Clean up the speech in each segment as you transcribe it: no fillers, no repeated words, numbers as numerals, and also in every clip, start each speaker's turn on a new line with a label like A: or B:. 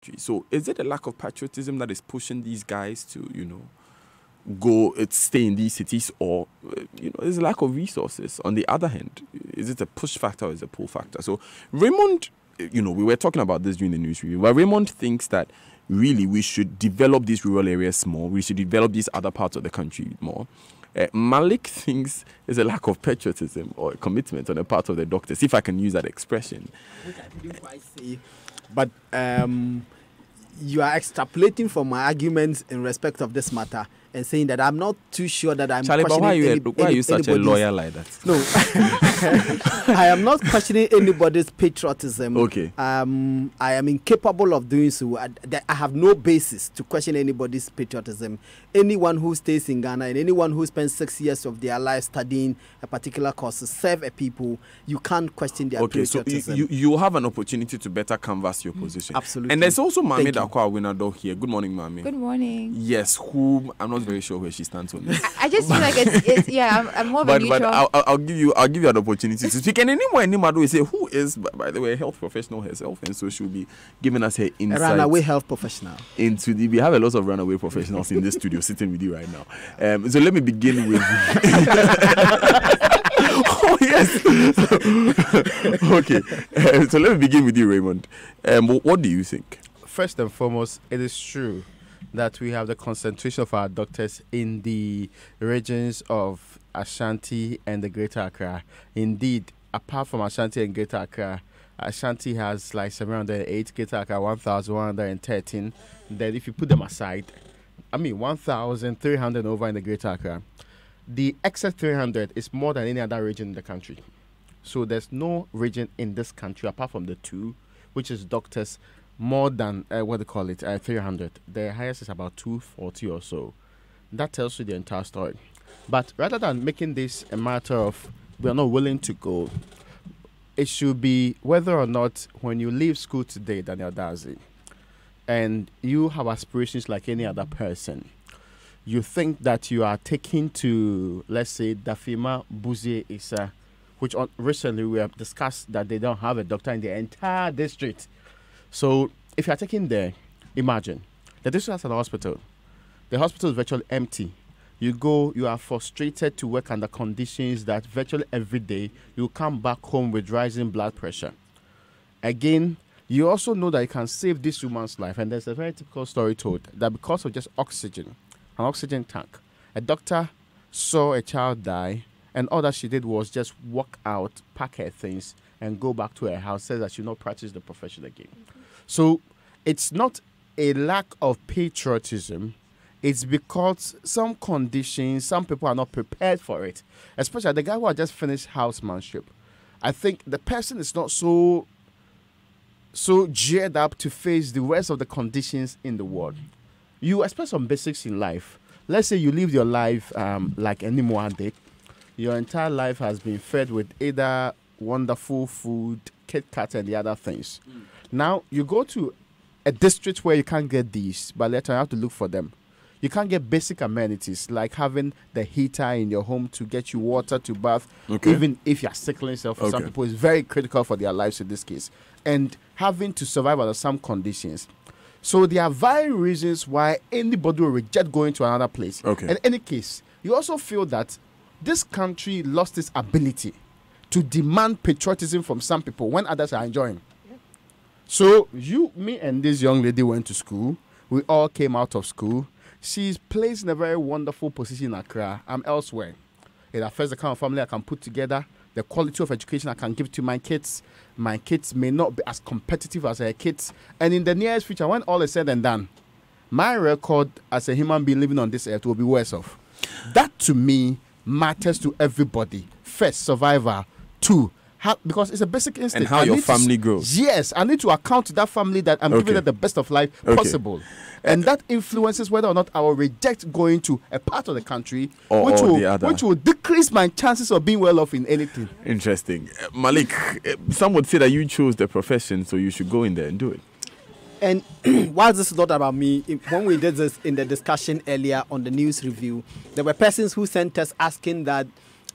A: country. So is it a lack of patriotism that is pushing these guys to, go stay in these cities, or is a lack of resources? On the other hand, is it a push factor or is it a pull factor? So Raymond, we were talking about this during the news review, but Raymond thinks that really we should develop these rural areas more. We should develop these other parts of the country more. Malik thinks there's a lack of patriotism or commitment on the part of the doctors, if I can use that expression.
B: Which I didn't quite say, but you are extrapolating from my arguments in respect of this matter and saying that I'm not too sure that I'm
A: Charlie,
B: questioning
A: but why are you such a lawyer like that?
B: No, I am not questioning anybody's patriotism.
A: Okay.
B: I am incapable of doing so. I have no basis to question anybody's patriotism. Anyone who stays in Ghana and anyone who spends 6 years of their life studying a particular cause to serve a people, you can't question their patriotism.
A: Okay, so you have an opportunity to better canvass your position.
B: Absolutely.
A: And there's also Mami Dakwa Winado here. Good morning, Mami.
C: Good morning.
A: Yes, whom I'm not very sure where she stands on this.
C: I just feel like it's I'm more of a neutral.
A: But I'll give you an opportunity to speak. And anymore we say who is, by the way, a health professional herself, and so she'll be giving us her insight.
B: A runaway health professional.
A: We have a lot of runaway professionals in this studio sitting with you right now. So let me begin with. Oh yes. Okay. So let me begin with you, Raymond. What do you think?
D: First and foremost, it is true that we have the concentration of our doctors in the regions of Ashanti and the Greater Accra. Indeed, apart from Ashanti and Greater Accra, Ashanti has like 708, Greater Accra 1,113. Then if you put them aside, 1,300 over in the Greater Accra. The excess 300 is more than any other region in the country. So there's no region in this country apart from the two, which is doctors, more than 300. The highest is about 240 or so. That tells you the entire story. But rather than making this a matter of we are not willing to go, it should be whether or not when you leave school today, Daniel Dazi, and you have aspirations like any other person, you think that you are taking to, let's say, Dafima Buzie Isa, which recently we have discussed that they don't have a doctor in the entire district. So if you are taking there, imagine the district has an hospital. The hospital is virtually empty. You go, you are frustrated to work under conditions that virtually every day you come back home with rising blood pressure. Again, you also know that you can save this woman's life. And there's a very typical story told that because of just oxygen, an oxygen tank, a doctor saw a child die, and all that she did was just walk out, pack her things, and go back to her house, says that she will not practice the profession again. So it's not a lack of patriotism. It's because some conditions, some people are not prepared for it. Especially the guy who had just finished housemanship. I think the person is not so geared up to face the rest of the conditions in the world. You expect some basics in life. Let's say you live your life like any more did. Your entire life has been fed with either wonderful food, Kit Kat, and the other things. Now, you go to a district where you can't get these, but later you have to look for them. You can't get basic amenities like having the heater in your home to get you water to bath, even if you're sickling yourself. For some people, it's very critical for their lives in this case. And having to survive under some conditions. So there are various reasons why anybody will reject going to another place. In any case, you also feel that this country lost its ability to demand patriotism from some people when others are enjoying. So me and this young lady went to school. We all came out of school. She's placed in a very wonderful position in Accra. I'm elsewhere. It affects the kind of family I can put together, the quality of education I can give to my kids. My kids may not be as competitive as her kids. And in the nearest future, when all is said and done, my record as a human being living on this earth will be worse off. That, to me, matters to everybody. First, survivor. Two, because it's a basic instinct.
A: And how your family grows.
D: Yes, I need to account to that family that I'm giving them the best of life possible. And that influences whether or not I will reject going to a part of the country which will decrease my chances of being well off in anything.
A: Interesting. Malik, some would say that you chose the profession, so you should go in there and do it.
B: And while this is not about me, when we did this in the discussion earlier on the news review, there were persons who sent us asking that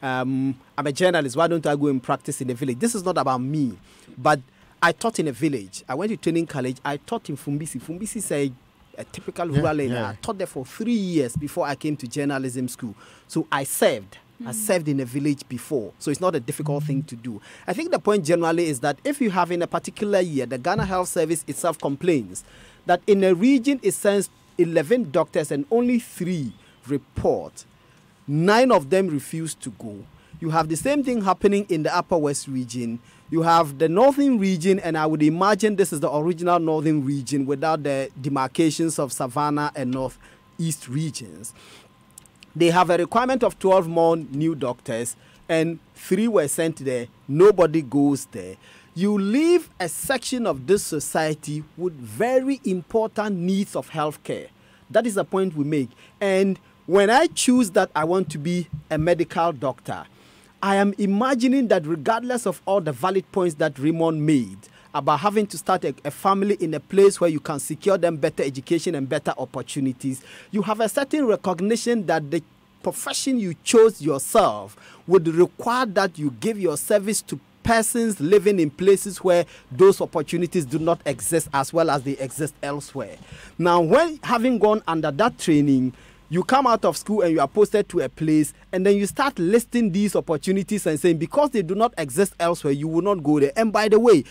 B: I'm a journalist, why don't I go and practice in the village? This is not about me, but I taught in a village. I went to training college. I taught in Fumbisi. Fumbisi is a typical rural area. I taught there for 3 years before I came to journalism school. So I served. I served in a village before. So it's not a difficult thing to do. I think the point generally is that if you have in a particular year, the Ghana Health Service itself complains that in a region it sends 11 doctors and only 3 report. 9 of them refuse to go. You have the same thing happening in the Upper West region. You have the Northern region, and I would imagine this is the original Northern region without the demarcations of Savannah and Northeast regions. They have a requirement of 12 more new doctors, and 3 were sent there. Nobody goes there. You leave a section of this society with very important needs of healthcare. That is the point we make. And when I choose that I want to be a medical doctor, I am imagining that regardless of all the valid points that Raymond made about having to start a family in a place where you can secure them better education and better opportunities, you have a certain recognition that the profession you chose yourself would require that you give your service to persons living in places where those opportunities do not exist as well as they exist elsewhere. Now, when having gone under that training, you come out of school and you are posted to a place, and then you start listing these opportunities and saying, because they do not exist elsewhere, you will not go there. And by the way,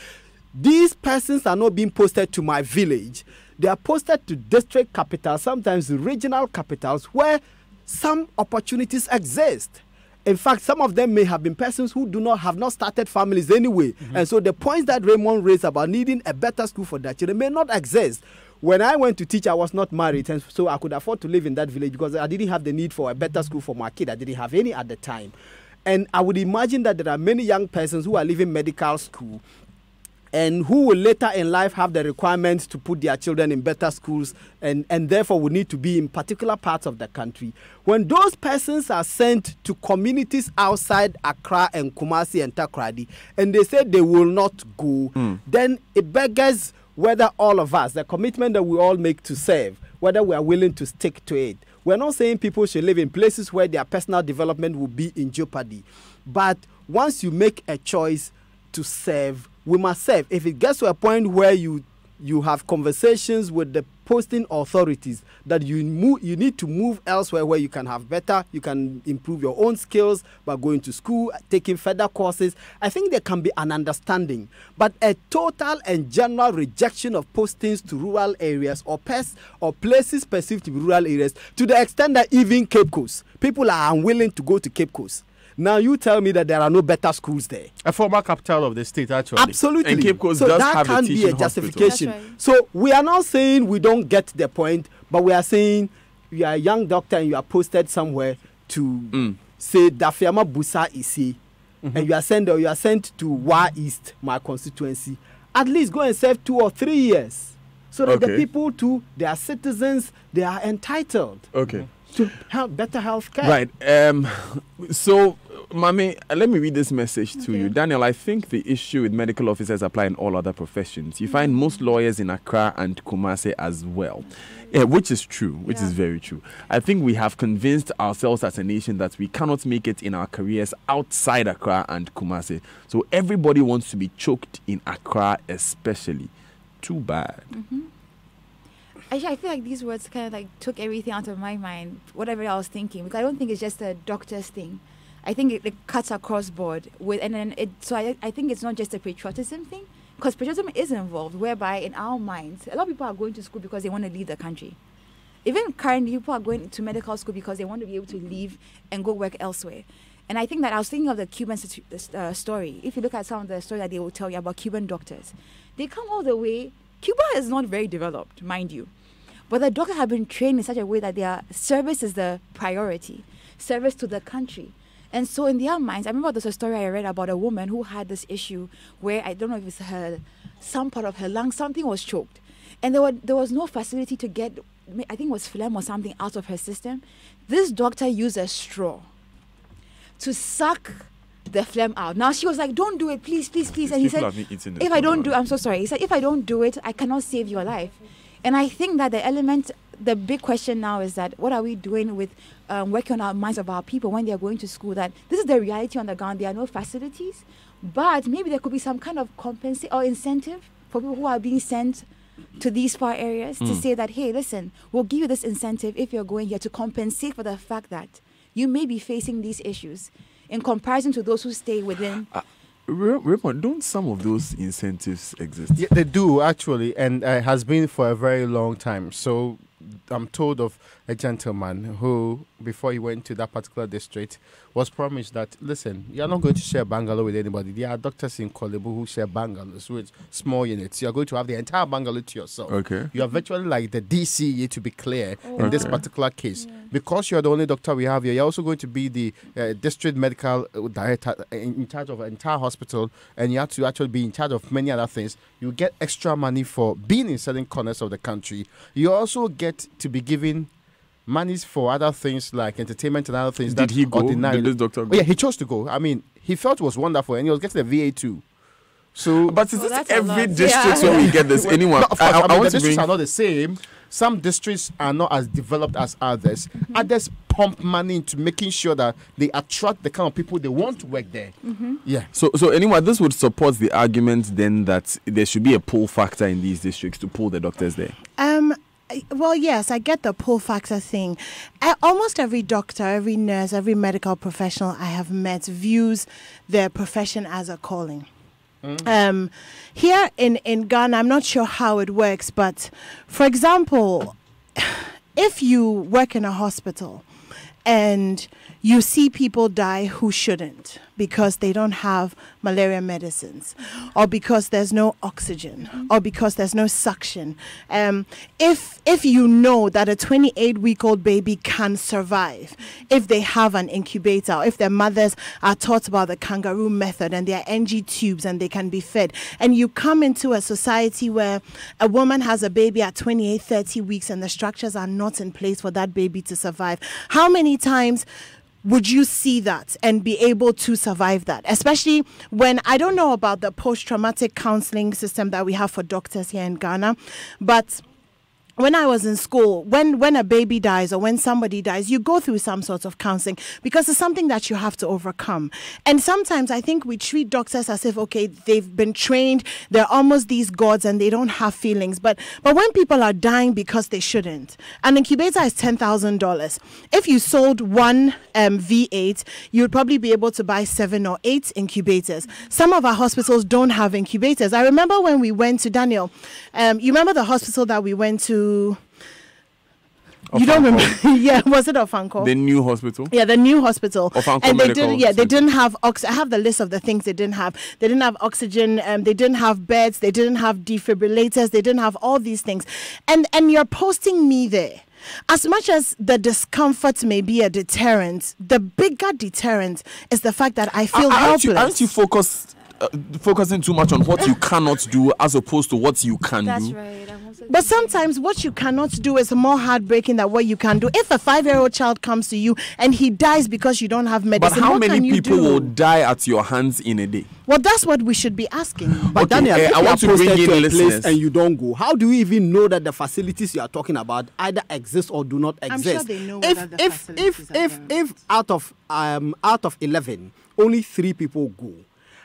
B: these persons are not being posted to my village. They are posted to district capitals, sometimes regional capitals, where some opportunities exist. In fact, some of them may have been persons who have not started families anyway. And so the points that Raymond raised about needing a better school for their children may not exist. When I went to teach, I was not married, and so I could afford to live in that village because I didn't have the need for a better school for my kid. I didn't have any at the time. And I would imagine that there are many young persons who are leaving medical school and who will later in life have the requirements to put their children in better schools and therefore will need to be in particular parts of the country. When those persons are sent to communities outside Accra and Kumasi and Takoradi, and they say they will not go, then it beggars whether all of us, the commitment that we all make to serve, whether we are willing to stick to it. We're not saying people should live in places where their personal development will be in jeopardy. But once you make a choice to serve, we must serve. If it gets to a point where you have conversations with the posting authorities that you need to move elsewhere where you can have better, you can improve your own skills by going to school, taking further courses, I think there can be an understanding. But a total and general rejection of postings to rural areas or places perceived to be rural areas, to the extent that even Cape Coast, people are unwilling to go to Cape Coast. Now you tell me that there are no better schools there.
D: A former capital of the state, actually.
B: Absolutely.
A: And Cape Coast
B: so
A: does
B: that
A: have
B: can't
A: a
B: be
A: teaching
B: a justification.
C: That's right.
B: So we are not saying we don't get the point, but we are saying you are a young doctor and you are posted somewhere to say Dafiama Busa Isi, and you are sent to Wa East, my constituency. At least go and serve 2 or 3 years, so that the people too, they are citizens, they are entitled. To have better health care.
A: Right. So, Mami, let me read this message to you. Daniel, I think the issue with medical officers apply in all other professions. You find most lawyers in Accra and Kumasi as well. Yeah, which is true, which is very true. I think we have convinced ourselves as a nation that we cannot make it in our careers outside Accra and Kumasi. So everybody wants to be choked in Accra especially. Too bad.
C: Actually, I feel like these words kind of like took everything out of my mind, whatever I was thinking, because I don't think it's just a doctor's thing. I think it cuts across board so I think it's not just a patriotism thing, because patriotism is involved, whereby in our minds, a lot of people are going to school because they want to leave the country. Even currently, people are going to medical school because they want to be able to leave and go work elsewhere. And I think that I was thinking of the Cuban story. If you look at some of the story that they will tell you about Cuban doctors, they come all the way. Cuba is not very developed, mind you. But the doctors have been trained in such a way that their service is the priority, service to the country. And so in their minds, I remember there's a story I read about a woman who had this issue where, I don't know if it's some part of her lung, something was choked. And there was no facility to get, I think it was phlegm or something out of her system. This doctor used a straw to suck the phlegm out. Now she was like, don't do it, please, please, please. And he said, if I don't do it, I'm so sorry. He said, if I don't do it, I cannot save your life. And I think that the big question now is that what are we doing with working on our minds of our people when they are going to school? That this is the reality on the ground. There are no facilities But maybe there could be some kind of compensation or incentive for people who are being sent to these far areas to say that, hey, listen, we'll give you this incentive if you're going here to compensate for the fact that you may be facing these issues in comparison to those who stay within.
A: Raymond, don't some of those incentives exist?
D: Yeah, they do actually, and has been for a very long time. So I'm told of a gentleman who, before he went to that particular district, was promised that, listen, you're not going to share bungalow with anybody. There are doctors in Kolebu who share bungalows with small units. You're going to have the entire bungalow to yourself.
A: Okay.
D: You are virtually like the DCE, to be clear, in this particular case. Yeah. Because you're the only doctor we have here, you're also going to be the district medical director in charge of an entire hospital, and you have to actually be in charge of many other things. You get extra money for being in certain corners of the country. You also get to be given monies for other things like entertainment and other things.
A: Did he go? Did this doctor go?
D: Oh, yeah, he chose to go. I mean, he felt it was wonderful, and he was getting the VA too. So,
A: but is this every district where we get this? Anyone?
D: No, of course, I mean, the
A: to
D: districts are not the same. Some districts are not as developed as others. Others pump money into making sure that they attract the kind of people they want to work there. Yeah.
A: So anyway, this would support the argument then that there should be a pull factor in these districts to pull the doctors there.
E: Well, yes, I get the pull factor thing. Almost every doctor, every nurse, every medical professional I have met views their profession as a calling. Here in Ghana, I'm not sure how it works, but for example, if you work in a hospital and you see people die who shouldn't because they don't have malaria medicines, or because there's no oxygen, or because there's no suction. If you know that a 28-week-old baby can survive if they have an incubator, or if their mothers are taught about the kangaroo method and their NG tubes and they can be fed, and you come into a society where a woman has a baby at 28, 30 weeks and the structures are not in place for that baby to survive, how many times would you see that and be able to survive that? Especially when, I don't know about the post-traumatic counseling system that we have for doctors here in Ghana, but when I was in school, when a baby dies or when somebody dies, you go through some sort of counseling because it's something that you have to overcome. And sometimes I think we treat doctors as if, okay, they've been trained, they're almost these gods and they don't have feelings. But when people are dying because they shouldn't, an incubator is $10,000. If you sold one V8, you would probably be able to buy 7 or 8 incubators. Some of our hospitals don't have incubators. I remember when we went to Daniel, you remember the hospital that we went to? You don't remember? Yeah, was it Ofanko?
A: The new hospital?
E: Yeah, the new hospital.
A: Ofanko
E: and they
A: Medical
E: didn't. Yeah, they didn't have I have the list of the things they didn't have. They didn't have oxygen. They didn't have beds. They didn't have defibrillators. They didn't have all these things. And you're posting me there. As much as the discomfort may be a deterrent, the bigger deterrent is the fact that I feel helpless.
A: Aren't you focusing too much on what you cannot do as opposed to what you can
C: That's
A: do?
C: right.
E: But sometimes what you cannot do is more heartbreaking than what you can do. If a 5-year-old child comes to you and he dies because you don't have medicine,
A: but how
E: what
A: many
E: can you
A: people
E: do?
A: will die at your hands in a day?
E: Well, that's what we should be asking.
B: But
A: Okay,
B: Daniel, if
A: I
B: you
A: want
B: are
A: to bring
B: posted
A: in
B: to a
A: listeners.
B: place and you don't go, how do you even know that the facilities you are talking about either exist or do not exist?
E: I'm sure they know whether the facilities are there.
B: If out of 11, only 3 people go,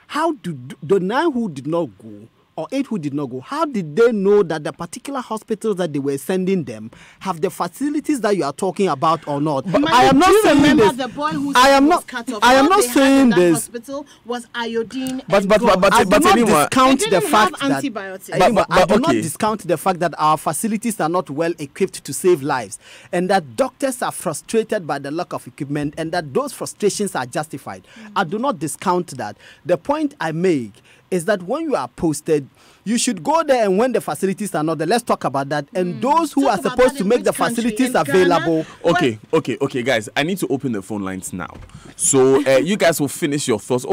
B: how do the 9 who did not go or 8 who did not go, how did they know that the particular hospitals that they were sending them have the facilities that you are talking about or not?
E: But
B: I am not saying
E: remember
B: this.
E: the boy who
B: I am
E: was
B: not.
E: cut off.
B: I am
E: All
B: not
E: they had
B: saying
E: in that
B: this.
E: hospital was iodine.
A: But
E: and
A: but
E: gauze.
A: but
B: I
A: but
B: do not
A: anyway,
B: discount
E: They
B: the
E: didn't have
B: fact that
E: antibiotics.
B: Anyway, I do not
A: okay.
B: discount the fact that our facilities are not well equipped to save lives, and that doctors are frustrated by the lack of equipment, and that those frustrations are justified. I do not discount that. The point I make is that when you are posted, you should go there, and when the facilities are not there, let's talk about that. And those who
E: Talk
B: are
E: about
B: supposed
E: that
B: to
E: in
B: make
E: which
B: the
E: country?
B: facilities
E: In
B: available.
E: Ghana?
A: Okay, guys. I need to open the phone lines now. So you guys will finish your thoughts.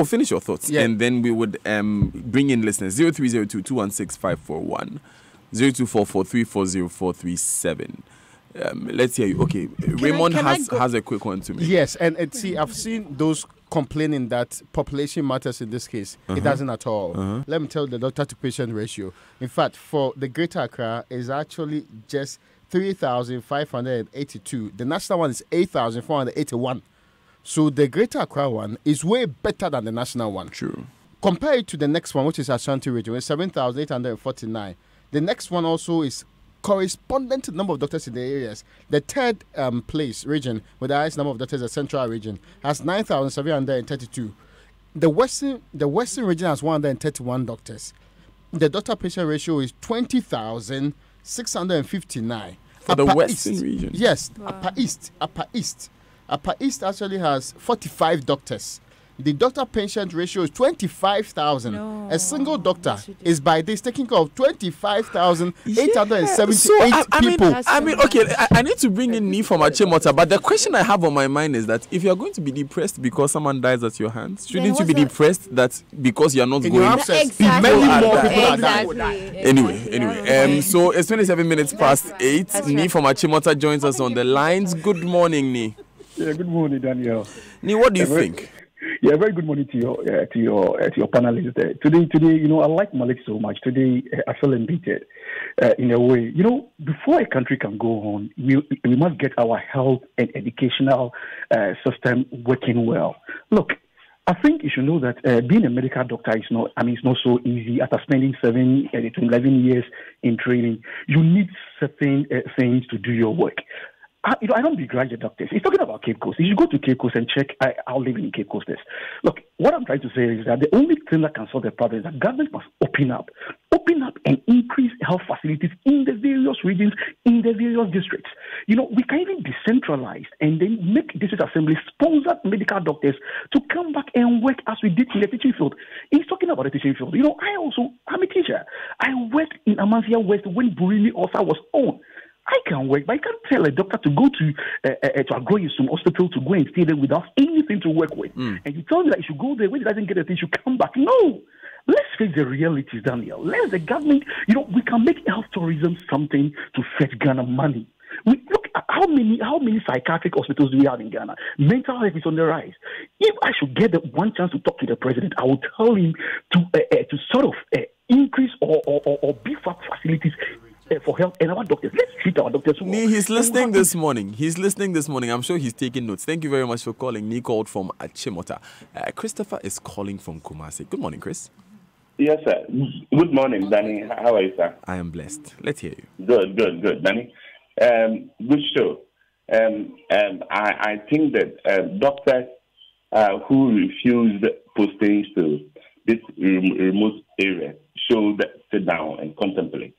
D: Yeah.
A: And then we would bring in listeners. 0302-216-541, 0244-340-437. Let's hear you. Okay, Raymond
E: can I
A: has a quick one to me.
D: Yes, and see, I've seen those complaining that population matters in this case. It doesn't at all. Let me tell you the doctor to patient ratio. In fact, for the Greater Accra is actually just 3,582. The national one is 8,481. So the Greater Accra one is way better than the national one.
A: True.
D: Compare it to the next one, which is Ashanti region, with 7,849. The next one also is correspondent to the number of doctors in the areas. The third place region with the highest number of doctors, the central region, has 9,732. The western region has 131 doctors. The doctor-patient ratio is 20,659.
A: For the western region?
D: Yes,
C: Wow.
D: Upper East actually has 45 doctors. The doctor-patient ratio is 25,000.
C: No,
D: A single doctor
C: that's ridiculous.
D: is by this taking care of 25,878
A: So, I mean,
D: people.
C: That's
A: I mean,
C: so
A: okay,
C: much.
A: I need to bring in Ni from Achimota, but the question I have on my mind is that if you're going to be depressed because someone dies at your hands, shouldn't you
C: what's
A: be
C: the-
A: depressed that because you're not
D: In your
A: going?
D: absence,
C: Exactly.
D: many more
A: Exactly.
D: people are dying.
C: Exactly.
A: Anyway, so it's 27 minutes past 8.
C: That's
A: Ni
C: right.
A: from Achimota joins us on the lines. Good morning, Ni.
F: Yeah, good morning, Daniel.
A: Ni, what do you
F: Yeah, very-
A: think?
F: Yeah, very good morning to your panelists there. Today, you know, I like Malik so much. Today, I feel embittered in a way. You know, before a country can go on, we must get our health and educational system working well. Look, I think you should know that being a medical doctor is not. I mean, it's not so easy. After spending 7 to 11 years in training, you need certain things to do your work. I don't begrudge the doctors. He's talking about Cape Coast. You should go to Cape Coast and check how living in Cape Coast is. Look, what I'm trying to say is that the only thing that can solve the problem is that government must open up and increase health facilities in the various regions, in the various districts. You know, we can even decentralize and then make district assemblies sponsor medical doctors to come back and work as we did in the teaching field. He's talking about the teaching field. You know, I'm a teacher. I worked in Amasia West when Burili also was on. I can work, but I can't tell a doctor to go to Agroyisum hospital to go and stay there without anything to work with. And you tell me that you should go there when he doesn't get a thing, you should come back. No. Let's face the realities, Daniel. Let the government, you know, we can make health tourism something to fetch Ghana money. Look at how many psychiatric hospitals do we have in Ghana? Mental health is on the rise. If I should get the one chance to talk to the president, I will tell him to sort of increase or beef up facilities for health and our doctors. Let's treat our doctors well.
A: Ni, he's listening this morning. I'm sure he's taking notes. Thank you very much for calling. Ni called from Achimota. Christopher is calling from Kumasi. Good morning, Chris.
G: Yes, sir. Good morning, Danny. How are you, sir?
A: I am blessed. Let's hear you.
G: Good, Danny. Good show. I think that doctors who refused postings to this remote area should sit down and contemplate.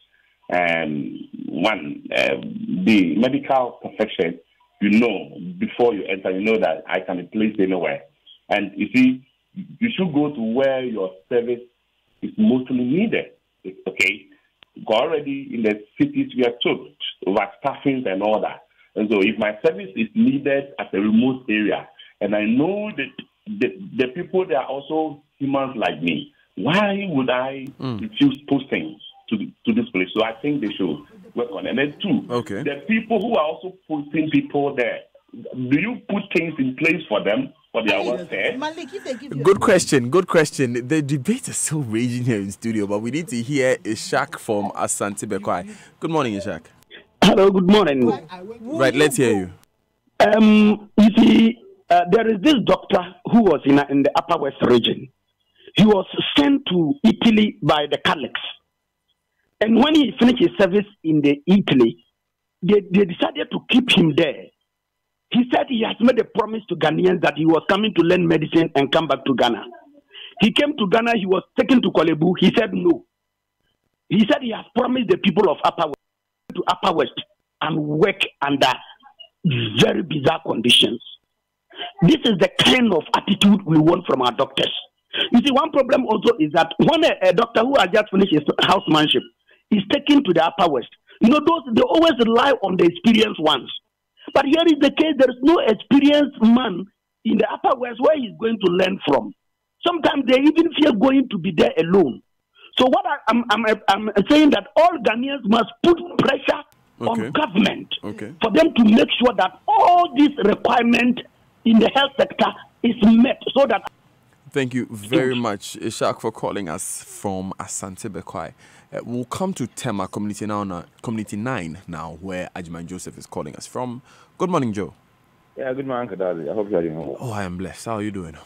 G: The medical profession, you know, before you enter, you know that I can be placed anywhere. And you see, you should go to where your service is mostly needed. Okay? Already in the cities, we are told about staffing and all that. And so if my service is needed at a remote area, and I know that the people, they are also humans like me, why would I refuse postings to this place? So I think they should work on it. And then two, the people who are also posting people there, do you put things in place for them for their work there?
A: Good question. The debate is still raging here in studio, but we need to hear Ishak from Asante Bekwai. Good morning, Ishak.
H: Hello, good morning.
A: Right, let's hear you.
H: You see, there is this doctor who was in the Upper West region. He was sent to Italy by the Catholics. And when he finished his service in the Italy, they decided to keep him there. He said he has made a promise to Ghanaians that he was coming to learn medicine and come back to Ghana. He came to Ghana, he was taken to Kolebu. He said no. He said he has promised the people of Upper West to Upper West and work under very bizarre conditions. This is the kind of attitude we want from our doctors. You see, one problem also is that when a doctor who has just finished his housemanship is taken to the Upper West, you know, they always rely on the experienced ones. But here is the case, there is no experienced man in the Upper West where he's going to learn from. Sometimes they even fear going to be there alone. So what I'm saying that all Ghanaians must put pressure on government for them to make sure that all these requirements in the health sector is met so that...
A: Thank you very much, Ishak, for calling us from Asante Bekwai. We'll come to Tema Community 9 now, where Ajman Joseph is calling us from. Good morning, Joe.
I: Yeah, good morning, Kadali. I hope you are doing well.
A: Oh, I am blessed. How are you doing?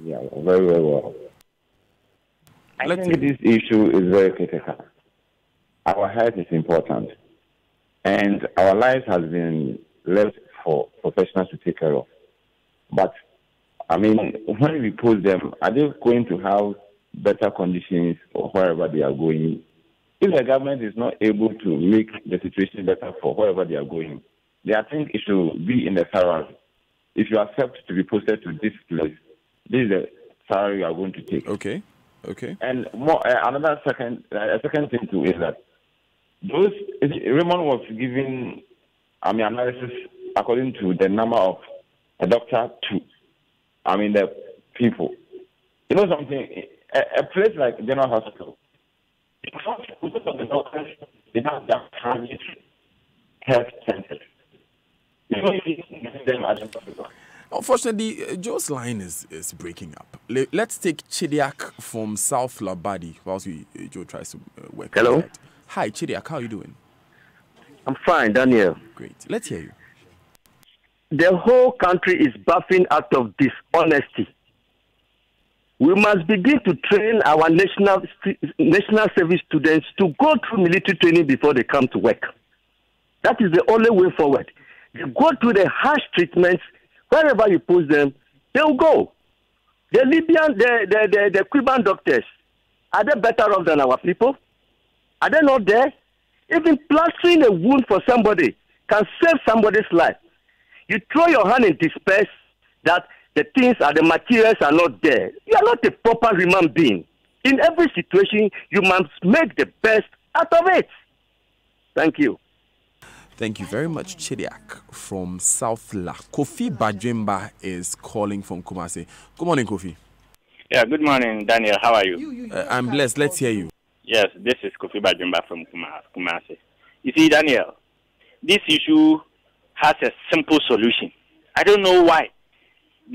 I: Yeah, very, very well.
A: Let's
I: think this issue is very critical. Our health is important, and our lives has been left for professionals to take care of. But, I mean, when we post them, are they going to have better conditions or wherever they are going? If the government is not able to make the situation better for wherever they are going, then I think it should be in the salary. If you accept to be posted to this place, this is the salary you are going to take.
A: Okay.
I: And more, a second thing too is that Raymond was giving, analysis according to the number of a doctor to, the people. You know something? A place like General Hospital, most of the doctors, they have their private health centers. You know, them at the hospital.
A: Unfortunately, Joe's line is breaking up. Let's take Chidiak from South Labadi whilst Joe tries to work.
J: Hello.
A: That. Hi, Chidiak. How are you doing?
J: I'm fine, Daniel.
A: Great. Let's hear you.
J: The whole country is buffing out of dishonesty. We must begin to train our national service students to go through military training before they come to work. That is the only way forward. They go through the harsh treatments. Wherever you post them, they will go. The Libyan, the Cuban doctors, are they better off than our people? Are they not there? Even plastering a wound for somebody can save somebody's life. You throw your hand in despair that the materials are not there. You are not a proper human being. In every situation, you must make the best out of it. Thank you.
A: Thank you very much, Chidiak from South La. Kofi Bajimba is calling from Kumasi. Good morning, Kofi.
K: Yeah, good morning, Daniel. How are you?
A: I'm blessed. Let's hear you.
K: Yes, this is Kofi Bajimba from Kumasi. You see, Daniel, this issue has a simple solution. I don't know why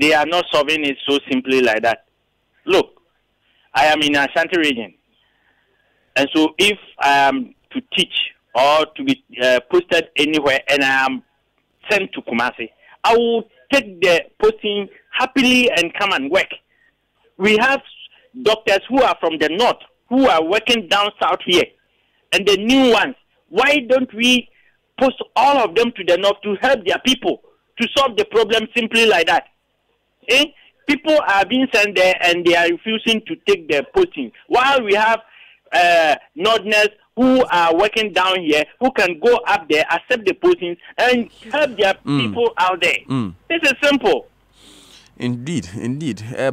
K: they are not solving it so simply like that. Look, I am in Ashanti region, and so if I am to teach or to be posted anywhere and I am sent to Kumasi, I will take the posting happily and come and work. We have doctors who are from the north who are working down south here, and the new ones. Why don't we post all of them to the north to help their people to solve the problem simply like that? People are being sent there and they are refusing to take their posting, while we have northerners who are working down here who can go up there, accept the postings, and help their people out there. This is simple.
A: Indeed.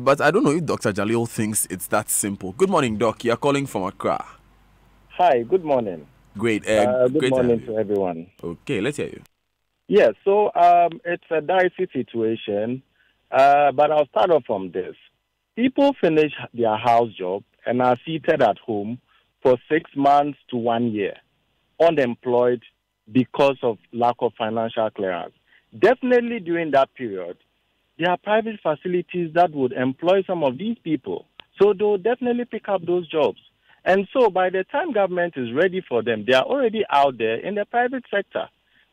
A: But I don't know if Dr. Jalil thinks it's that simple. Good morning, Doc. You're calling from Accra.
L: Hi, good morning.
A: Great.
L: Good morning to everyone.
A: Okay, let's hear you.
L: Yeah, so it's a dicey situation, but I'll start off from this. People finish their house job and are seated at home for 6 months to 1 year, unemployed because of lack of financial clearance. Definitely during that period, there are private facilities that would employ some of these people. So they'll definitely pick up those jobs. And so by the time government is ready for them, they are already out there in the private sector.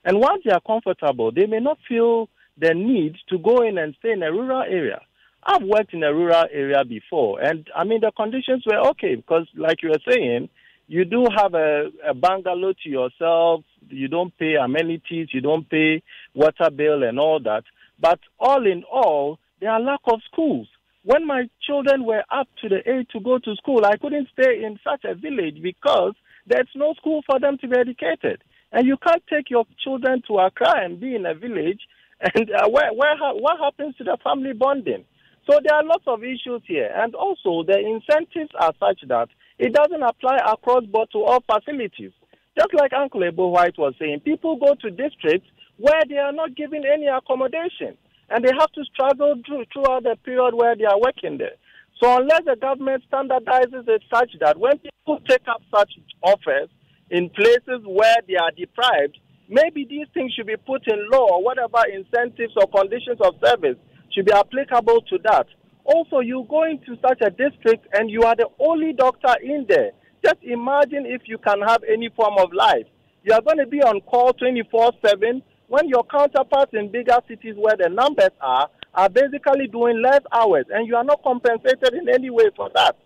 L: And once they are comfortable, they may not feel the need to go in and stay in a rural area. I've worked in a rural area before, and the conditions were okay because, like you were saying, you do have a bungalow to yourself, you don't pay amenities, you don't pay water bill and all that. But all in all, there are lack of schools. When my children were up to the age to go to school, I couldn't stay in such a village because there's no school for them to be educated. And you can't take your children to Accra and be in a village, and what happens to the family bonding? So there are lots of issues here. And also, the incentives are such that it doesn't apply across board to all facilities. Just like Uncle Ebo White was saying, people go to districts where they are not given any accommodation, and they have to struggle throughout the period where they are working there. So unless the government standardizes it such that when people take up such offers in places where they are deprived, maybe these things should be put in law, or whatever incentives or conditions of service should be applicable to that. Also, you go into such a district and you are the only doctor in there. Just imagine if you can have any form of life. You are going to be on call 24/7 when your counterparts in bigger cities where the numbers are basically doing less hours, and you are not compensated in any way for that.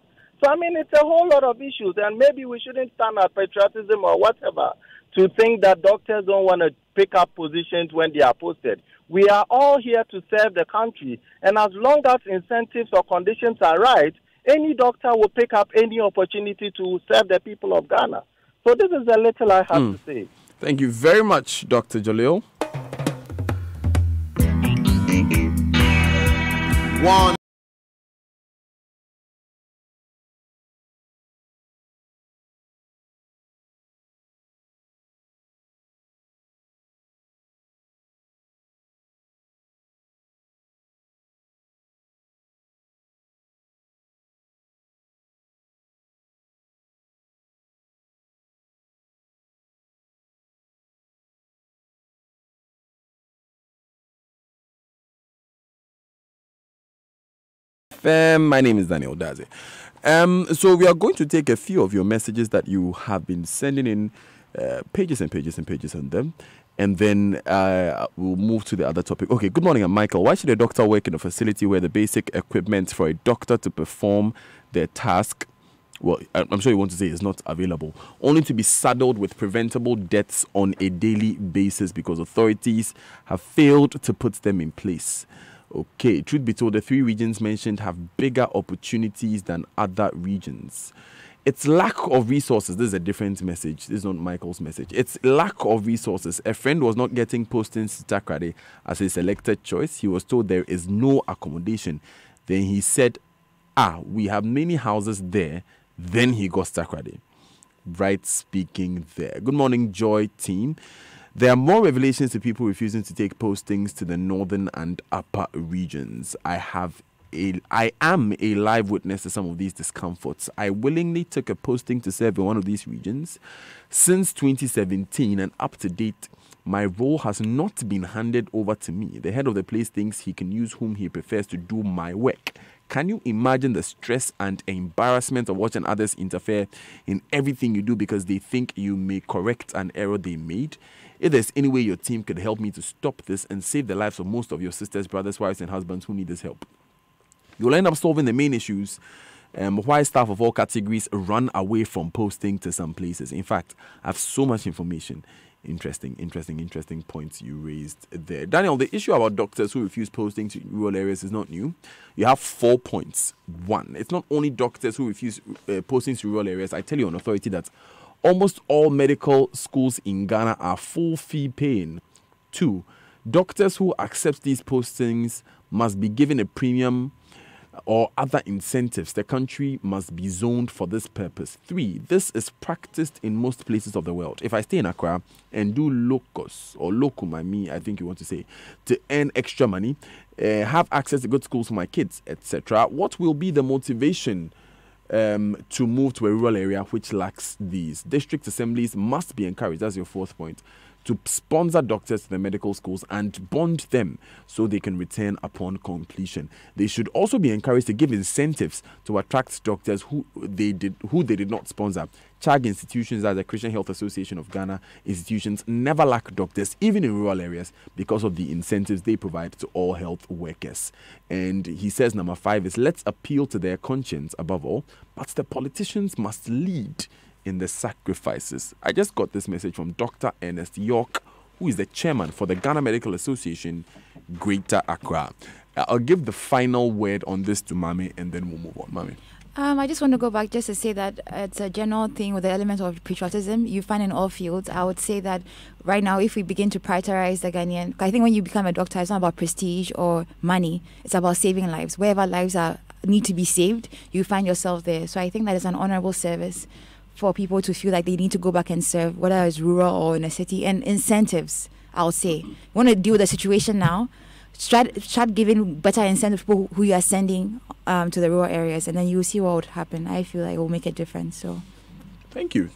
L: So, I mean, it's a whole lot of issues, and maybe we shouldn't stand at patriotism or whatever to think that doctors don't want to pick up positions when they are posted. We are all here to serve the country, and as long as incentives or conditions are right, any doctor will pick up any opportunity to serve the people of Ghana. So this is a little I have to say.
A: Thank you very much, Dr. Jalil. One. My name is Daniel Daze. So we are going to take a few of your messages that you have been sending in, pages and pages and pages on them, and then we'll move to the other topic. Okay, good morning, I'm Michael. Why should a doctor work in a facility where the basic equipment for a doctor to perform their task, well, I'm sure you want to say is not available, only to be saddled with preventable deaths on a daily basis because authorities have failed to put them in place? Okay, truth be told, the 3 regions mentioned have bigger opportunities than other regions. It's lack of resources. This is a different message. This is not Michael's message. It's lack of resources. A friend was not getting postings to Takrade as a selected choice. He was told there is no accommodation. Then he said, we have many houses there. Then he got Takrade. Right speaking there. Good morning, Joy team. There are more revelations to people refusing to take postings to the northern and upper regions. I am a live witness to some of these discomforts. I willingly took a posting to serve in one of these regions. Since 2017 and up to date, my role has not been handed over to me. The head of the place thinks he can use whom he prefers to do my work. Can you imagine the stress and embarrassment of watching others interfere in everything you do because they think you may correct an error they made? If there's any way your team could help me to stop this and save the lives of most of your sisters, brothers, wives, and husbands who need this help, you'll end up solving the main issues why staff of all categories run away from posting to some places. In fact, I have so much information. Interesting points you raised there. Daniel, the issue about doctors who refuse posting to rural areas is not new. You have 4 points. 1, it's not only doctors who refuse posting to rural areas. I tell you on authority that almost all medical schools in Ghana are full fee paying. 2, doctors who accept these postings must be given a premium or other incentives. The country must be zoned for this purpose. 3, this is practiced in most places of the world. If I stay in Accra and do locus or locum, I think you want to say, to earn extra money, have access to good schools for my kids, etc., what will be the motivation to move to a rural area which lacks these? District assemblies must be encouraged, that's your 4th point, to sponsor doctors to the medical schools and bond them so they can return upon completion. They should also be encouraged to give incentives to attract doctors who they did not sponsor. CHAG institutions, as the Christian Health Association of Ghana institutions, never lack doctors, even in rural areas, because of the incentives they provide to all health workers. And he says number 5 is, let's appeal to their conscience above all, but the politicians must lead in the sacrifices. I just got this message from Dr. Ernest York, who is the chairman for the Ghana Medical Association, Greater Accra. I'll give the final word on this to Mami, and then we'll move on. Mami.
C: I just want to go back just to say that it's a general thing with the element of patriotism you find in all fields. I would say that right now, if we begin to prioritize the Ghanaian, I think when you become a doctor, it's not about prestige or money. It's about saving lives. Wherever lives need to be saved, you find yourself there. So I think that is an honorable service for people to feel like they need to go back and serve, whether it's rural or in a city. And incentives, I would say. You want to deal with the situation now, start giving better incentives to people who you are sending to the rural areas, and then you will see what would happen. I feel like it will make a difference. So,
A: thank you.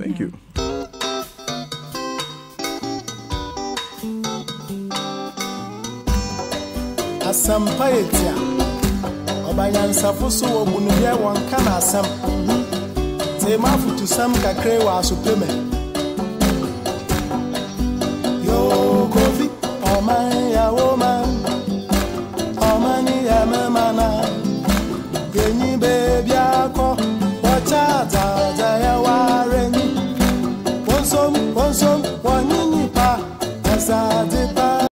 M: Say mafu to some kakre wa supreme. Yo kofi, oh man ya woman, oh man ya mana. Geni baby ako, what Azade